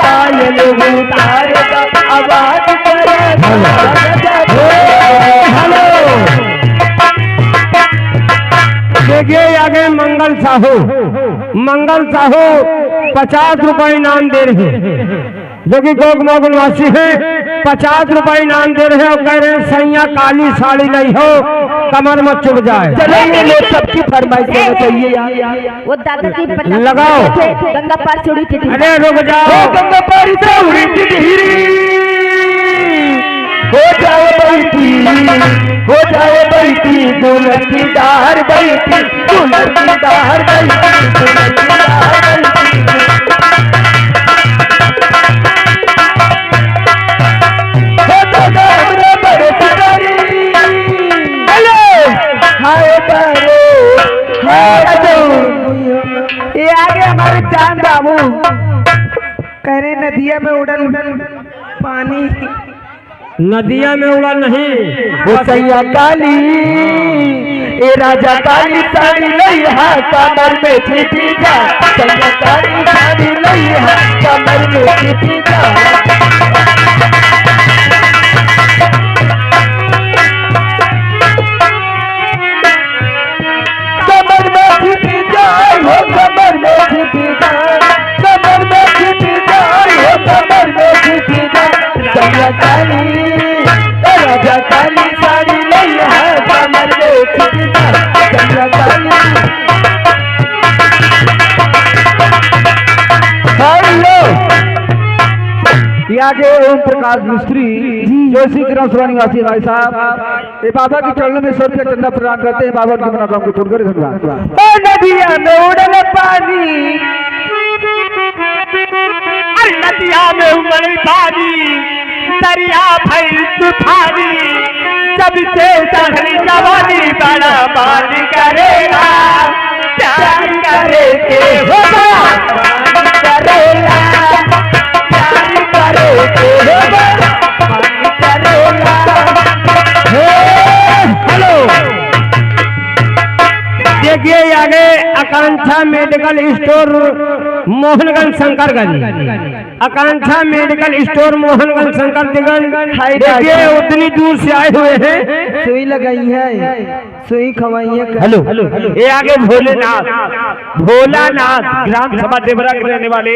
पायल उतार आवाज करे। हेलो देखिए आगे मंगल साहू 50 रुपए इनाम दे रहे हैं, जो कि गोग मोगलवासी है। 50 रुपए इनाम दे रहे हैं और कह रहे हैं सैया काली साड़ी नहीं हो कमर में चुभ जाए। चलिए लोग सबकी फरमाइश देना चाहिए यार। वो दादा की लगाओ। गंगा पार चूड़ी टिटही। अरे रुक जाओ। गंगा पार चूड़ी टिटही हो जाए बैठी दुलकीदार बैठी दुलकीदार बैठी। ये आगे हमारे चांद बाबू कह रहे नदिया में उड़ल पानी, नदिया में उड़ा नहीं वो सैया काली ए राजा काली साड़ी नहीं है कमर में छिपी जा। सैया काली साड़ी नहीं है कमर में छिपी जा। कमर में छिपी जाए हो कमर में छिपी जाए कमर में छिपी जाए हो कमर में छिपी जाए। सैया काली राजा काली साड़ी नहीं है कमर में छिपी जाए। सैया काली आगे ओम प्रकाश मिस्त्री जोशी ग्राम निवासी भाई साहब ये बाबा के चरणों में 100 रुपया चंदा प्रदान करते हैं। बाबा की मनोकामना को पूर्ण करे। धन्यवाद। नदिया में उड़ल पानी, नदिया में उमड़ पानी दरिया भइल तूफानी, जब से चढ़ी जवानी बड़ा बाल करेगा प्यार करे के होगा करेगा प्यार करे के होगा करेगा। हेलो देखिए आगे आकांक्षा मेडिकल स्टोर मोहनगंज शंकरगंज, आकांक्षा मेडिकल स्टोर मोहनगंज शंकरगंज। देखिए उतनी दूर से आए हुए हैं। सुई लगाई है, सुई खवाई है। हेलो ये आगे भोलानाथ ग्राम सभा देवरा के रहने वाले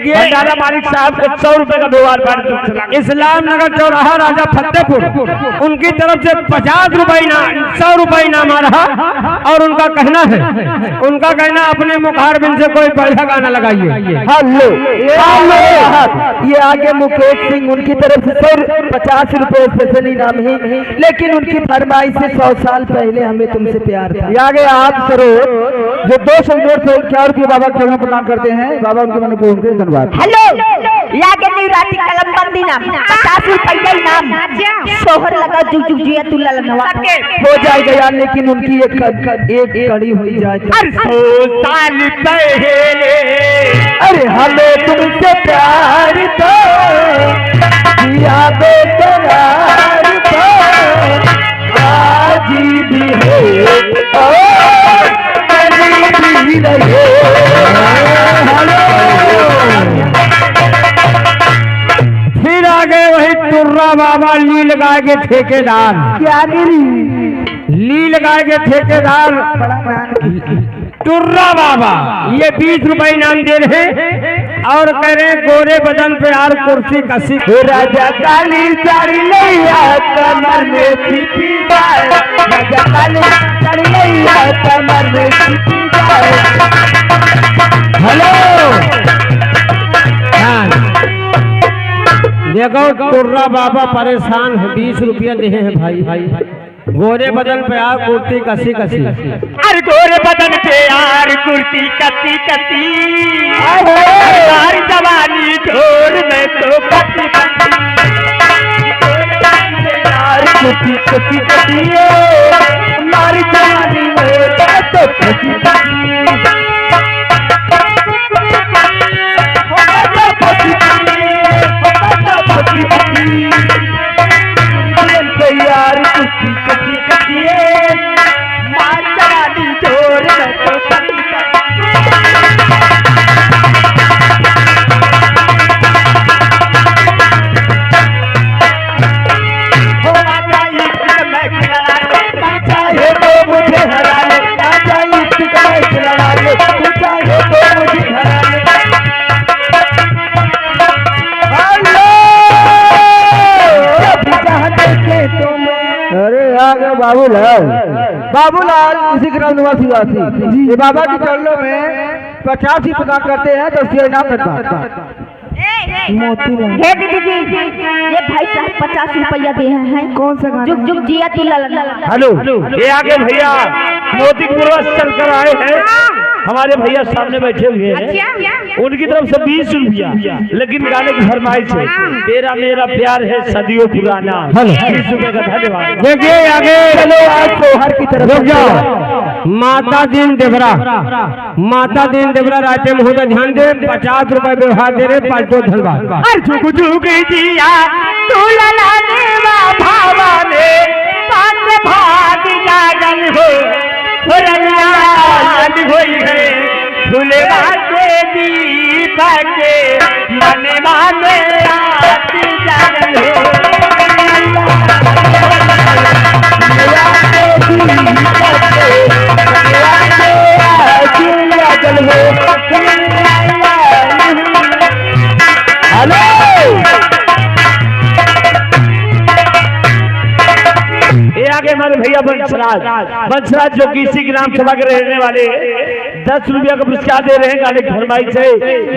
भंडारा मालिक साहब को 100 रुपए का व्यवहार कार्ड इस्लाम नगर चौराहा राजा फतेहपुर उनकी तरफ से 50 रुपए इनाम 100 रुपए इनाम आ रहा। और उनका कहना अपने मुखारबिन से कोई बढ़िया गाना लगाइए। हेलो ये आगे मुकेश सिंह उनकी तरफ से 50 रुपए स्पेशल इनाम है, लेकिन उनकी फरमाइश से 100 साल पहले हमें तुमसे प्यार था। ये आगे आप करो जो 200 रुपये बाबा के चरणों प्रदान करते हैं। बाबा उनके मन को उनके धन्यवाद। हेलो आगे निवराती कलम बंदी नाम 50 रुपया इनाम सोहर लगा जुग जुग जिया तू ललनवा हो जाएगा यार, लेकिन उनकी एक कड़ी हो जाए। 100 साल पहले अरे हमें तुमसे प्यार था किया बेकरार था आज भी है और कभी भी रहे। फिर आगे वही टुर्रा बाबा लील गाय के ठेकेदार। क्या गिरी लील गाय के ठेकेदार टुर्रा बाबा ये 20 रुपए इनाम दे रहे हैं और कह रहे हैं गोरे बदन पे यार कुर्सी कसी। राजा काली साड़ी नहीं कमर में छिपी जाए। राजा काली साड़ी नहीं कमर में छिपी जाए। हेलो देखो टुर्रा बाबा परेशान है 20 रुपया दे हैं भाई। गोरे बदन पे यार कुर्ती कसी अरे गोरे बदन पे यार कुर्ती कसी यार जवानी छोड़ मैं तो कसी यार कुर्ती कसी हमारी जवानी में तो कसी यार कुर्ती कसी मार जवानी छोड़ मैं तो बाबूलाल बाबूलाल इसी ग्राम निवासी वासी ये बाबा के चरणों में 50 ही प्रदान करते हैं तो उसके इनाम करता हे दीदी जी ये भाई साहब 50 रुपया दे हैं। कौन सा गाना? जुग जुग जिया तू लला। हेलो, ये आगे भैया मोतीपुर चल कर आए हैं, हमारे भैया सामने बैठे हुए हैं, उनकी तरफ से 20 रुपया, लेकिन गाने की फरमाइश है तेरा मेरा प्यार है सदियों पुराना, 20 रुपए का धन्यवाद। देखिए आगे चलो आज सोहर की तरफ रुक जाओ। माता दीन देवरा, माता दीन देवरा राजे महोदय ध्यान दे, 50 रुपए व्यवहार दे रहे, 5 धन्यवाद। जुग जुग जिया तू लला देवा भावा ने पांच भाग जागल हो रंगाल होई है फुलवा के दीपक मनवा में रात जागल हो आगे हमारे भैया बंसराज जो कि इसी ग्राम सभा के रहने वाले 10 रुपया का पुरस्कार दे रहे हैं गाने की फरमाइश से,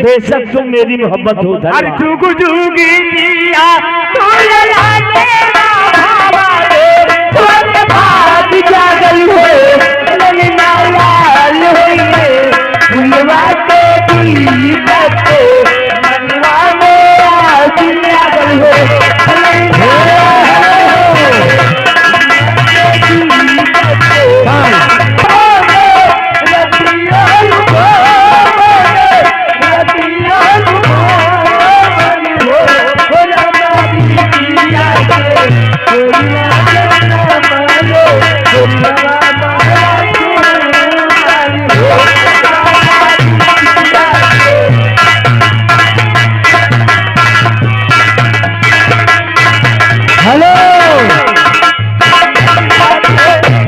बेशक तुम मेरी मोहब्बत हो। अरे जुग जुगी जिया तू लला देवा भावा रे भाग जागल हो ललना लाल होइए फुलवा के दीपक मनवा में आज जागल हो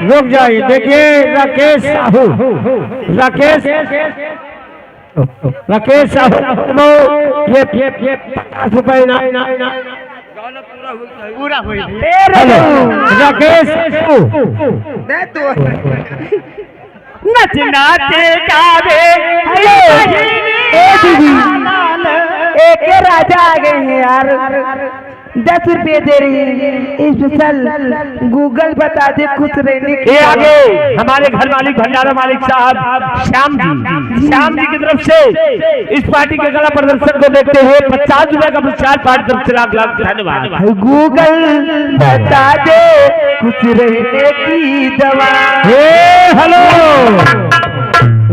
रुक जाइए। देखिए राकेश साहू, राकेश साहू ये 50 रुपए पूरा हुई राकेश नच नाचे गावे एक राजा आ गए हैं यार 10 रुपये दे रही है स्पेशल गूगल बता दे खुश रहने के। आगे हमारे घर मालिक भंडारा मालिक साहब श्याम जी की तरफ से इस पार्टी के कला प्रदर्शन को देखते हुए 50 रुपए का पुरस्कार पार्टी तरफ से लाख धन्यवाद। गूगल बता दे खुश रहने की दवा। हेलो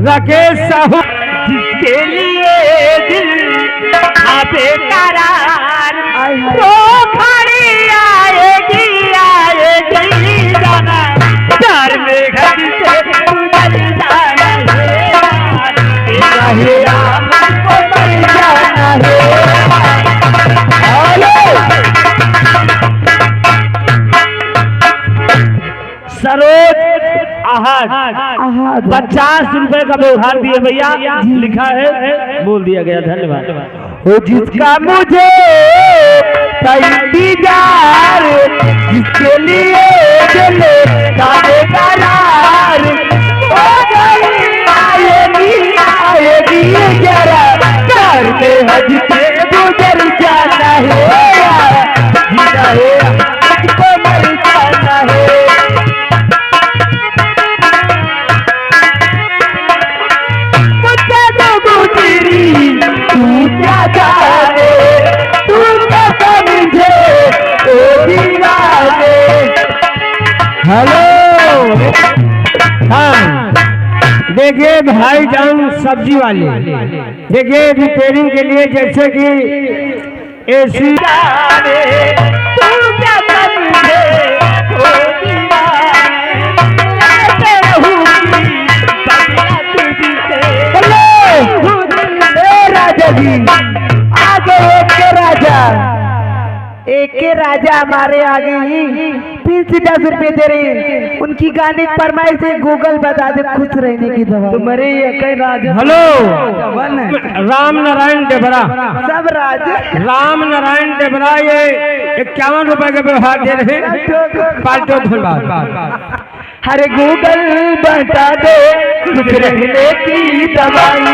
राकेश साहू, जिसके लिए दिल आपे करार तो खड़ी आएगी जाना प्यार में घर से गुजर जाना है हमको मर जाना है। सरोज आहद 50 रुपए का व्यवहार दिए भैया, लिखा है बोल दिया गया, धन्यवाद। वो जिसका मुझे इंतजार जिसके लिए दिल का बेकरार आएगी जरा घर में हज से गुजर जाना है हमको मर जाना है। मुझे तो गुजरी तू क्या जाने तू क्या समझे ओ दीवाने। हेलो हाँ, देखिए भाईजान सब्जी वाले, देखिए रिपेयरिंग के लिए जैसे कि एसी तू क्या समझे ओ दीवाने रहूंगी राजा जी आगे एक के राजा हमारे आगे ही फिर से 10 रुपए दे रहे हैं। उनकी गाने की फरमाइश से गूगल बता दे खुश रहने की दवा। तुम्हारे ये राजा हेलो राम नारायण देवरा, सब राजा राम नारायण देवरा ये 51 रुपए का व्यवहार दे रहे हैं। पाल्टो धन्यवाद। हरे गूगल बता दे खुश रहने की दवाई,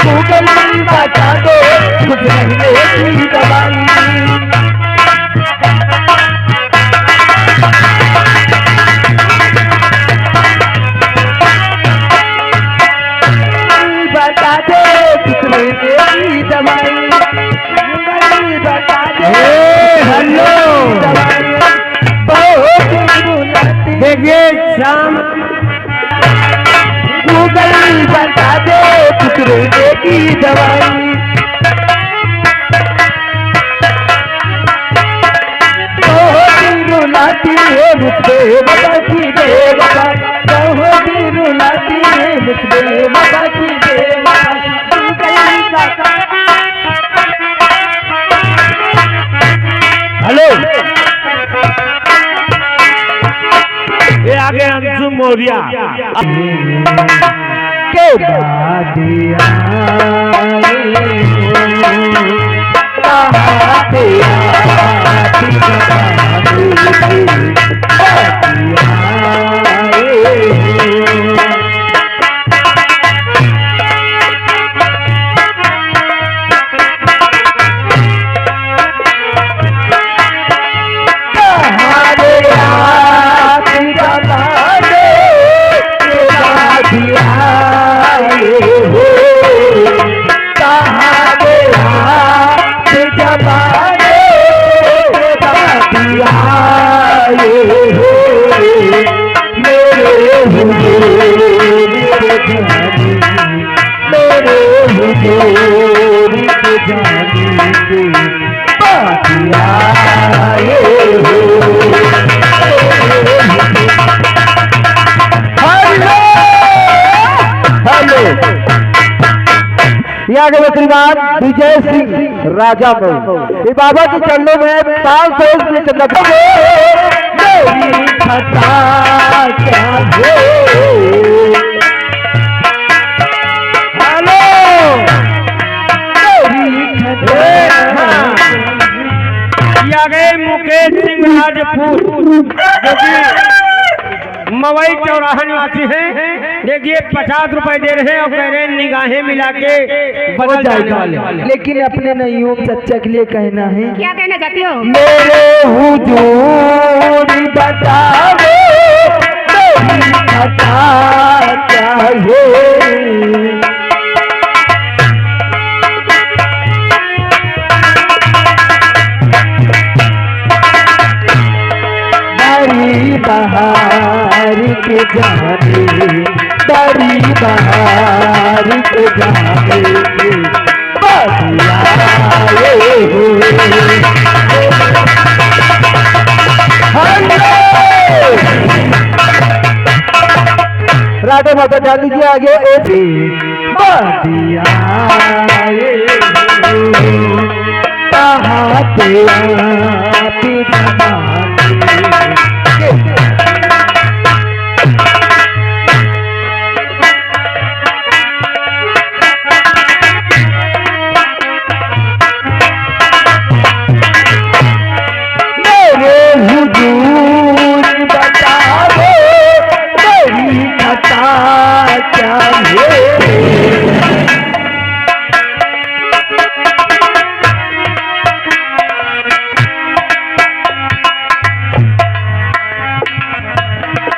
गूगल बता दे खुश रहने की दवाई। बता दे खुश रहने की दवाई, गूगल बता दे हेलो देखिए शाम गूगल बता दे खुश रहने की दवाई। रुलाती है मुझसे बता की दे बता, बहुत रुलाती है मुझसे बता की दे बता। हेलो ये आगे अंशु मौर्या के बाद यहाँ के श्रीमान विजय सिंह राजा मऊ ये बाबा के चरणों में 500 रुपये चंदा। गए मुकेश सिंह राजपूत जो कि मवई चौराहा निवासी हैं। देखिए 50 रुपए दे रहे हैं और कह रहे हैं निगाहें मिला के बदल जाने वाले। लेकिन अपने नैयों सच्चा के लिए कहना है, क्या कहना चाहती हो? मेरे हुजूर बताओ मेरी खता क्या है। बहार के जाने बड़ी बहार के जाने राधा माता डाल दीजिए आगे बदिया कहाँ पे